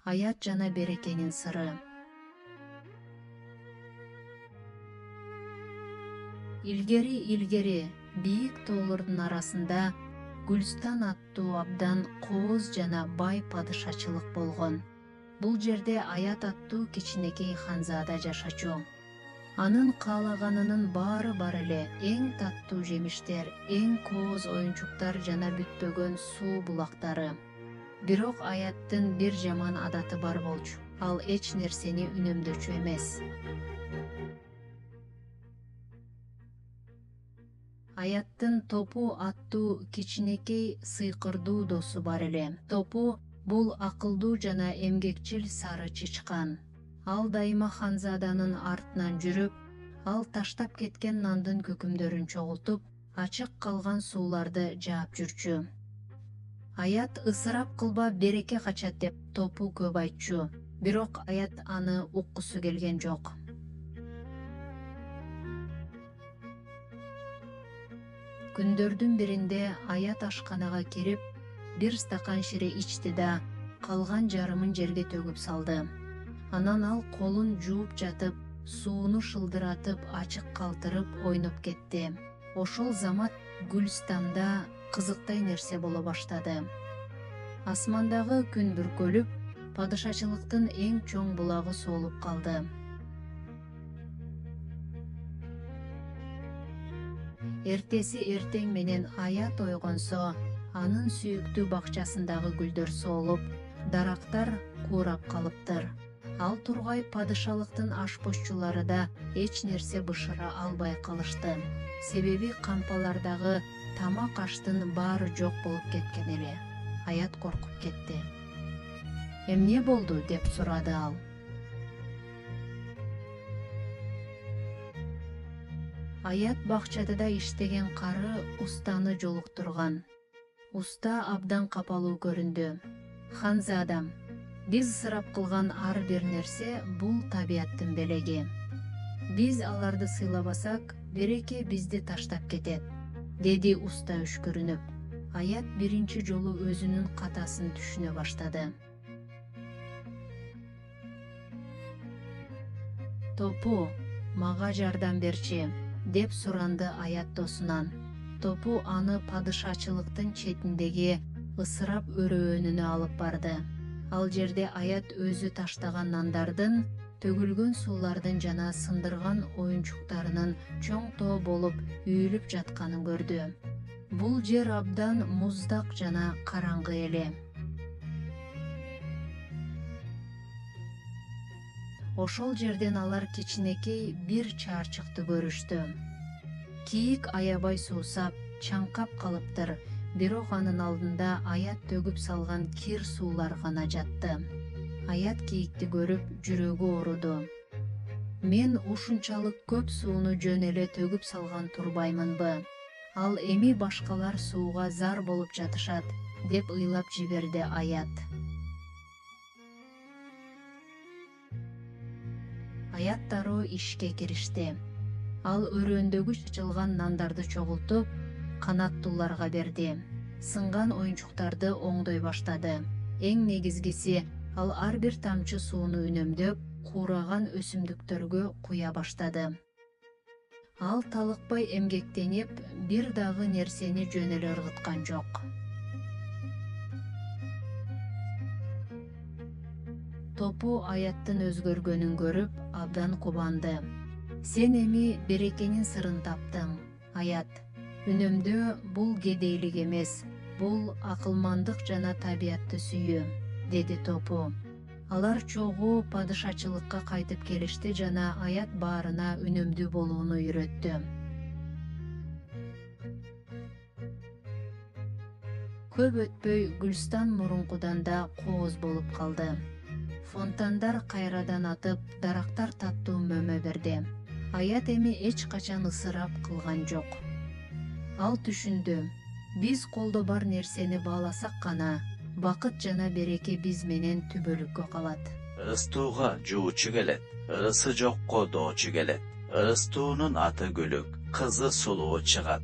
Аят жана берекенин сыры. Илгери бийик тоолордун арасында Гүлстан аттуу абдан кооз жана бай падышачылык болгон. Бул жерде Аят аттуу кичинекей ханзада жашачу. Анын каалаганынын баары бар эле: эң таттуу жемиштер, эң кооз оюнчуктар жана бүтпөгөн суу булактары. Бирок Аяттын бир жаман адаты бар болчу. Ал эч нерсени үнөмдөчү эмес. Аяттын Топу аттуу кичинекей сыйкырдуу досу бар эле. Топу бул акылдуу жана эмгекчил сары чычкан. Ал дайыма ханзаданын артынан жүрүп, ал таштап кеткен нандын көкүмдөрүн чогултуп, ачык калган сууларды жаап жүрчү. Аят ысырап кылба, береке качат деп Топу көп айтчу. Бирок Аят аны уккусу келген жок. Күндөрдүн биринде Аят ашканага кирип, бир стакан шире ичти да, калган жарымын жерге төгүп салды. Анан ал колун жууп жатып, сууну шылдыратып, ачык калтырып ойноп кетти. Ошол замат Гүлстанда кызыктай нерсе боло баштады. Асмандагы күн бүркөлүп, падышачылыктын эң чоң булагы соолуп калды. Эртеси эртең менен Аят ойгонсо, анын сүйүктүү бакчасындагы гүлдөр соолуп, дарактар куурап калыптыр. Ал тургай падышалыктын ашпозчулары да эч нерсе бышыра албай калышты. Себеби кампалардагы тамак аштын баары жок болуп кеткен эле. Аят коркуп кетти. Эмне болду деп сурады ал. Аят бакчада иштеген кары устаны жолуктурган. Уста абдан капалуу көрүндү. Ханзадам, биз ысырап кылган ар бир нерсе бул табияттын белеги. Биз аларды сыйлабасак, береке бизди таштап кетет, деди уста өшкүрүнүп. Аят биринчи жолу өзүнүн катасын түшүнө баштады. Топу, мага жардам берчи, деп суранды Аят досунан. Топу аны падышачылыктын четиндеги ысырап өрөөнүнө алып барды. Ал жерде Аят өзү таштаган нандардын, төгүлгөн суулардын жана сындырган оюнчуктарынын чоң тоо болуп үйүлүп жатканын көрдү. Бул жер абдан муздак жана караңгы эле. Ошол жерден алар кичинекей бир чаарчыкты көрүштү. Кийик аябай суусап, чаңкап калыптыр, бирок анын алдында Аят төгүп салган кир суулар гана жатты. Аят кийикти көрүп жүрөгү ооруду. Мен ушунчалык көп сууну жөн эле төгүп салган турбаймынбы? Ал эми башкалар сууга зар болуп жатышат, деп ыйлап жиберди Аят. Аят дароо ишке киришти. Ал өрөөндөгү чачылган нандарды чогултуп, канаттууларга берди. Сынган оюнчуктарды оңдой баштады. Эң негизгиси, ал ар бир тамчы сууну үнөмдөп, куураган өсүмдүктөргө куя баштады. Ал талыкпай эмгектенип, бир дагы нерсени жөн эле ыргыткан жок. Топу Аяттын өзгөргөнүн көрүп, абдан кубанды. Сен эми берекенин сырын таптың, Аят. Үнөмдөө бул кедейлик эмес, бул акылмандык жана табиятты сүйүү, деди Топу. Алар чогуу падышачылыкка кайтып келишти жана Аят баарына үнөмдүү болууну үйрөттү. Көп өтпөй Гүлстан мурункудан да кооз болуп калды. Фонтандар кайрадан атып, дарактар таттуу мөмө берди. Аят эми эч качан ысырап кылган жок. Ал түшүндү. Биз колдо бар нерсени бааласак гана, бакыт жана береке биз менен түбөлүккө калат. Ырыстууга жуучу келет, ырысы жокко доочу келет. Ырыстуунун аты гүлүк, кызы сулуу чыгат.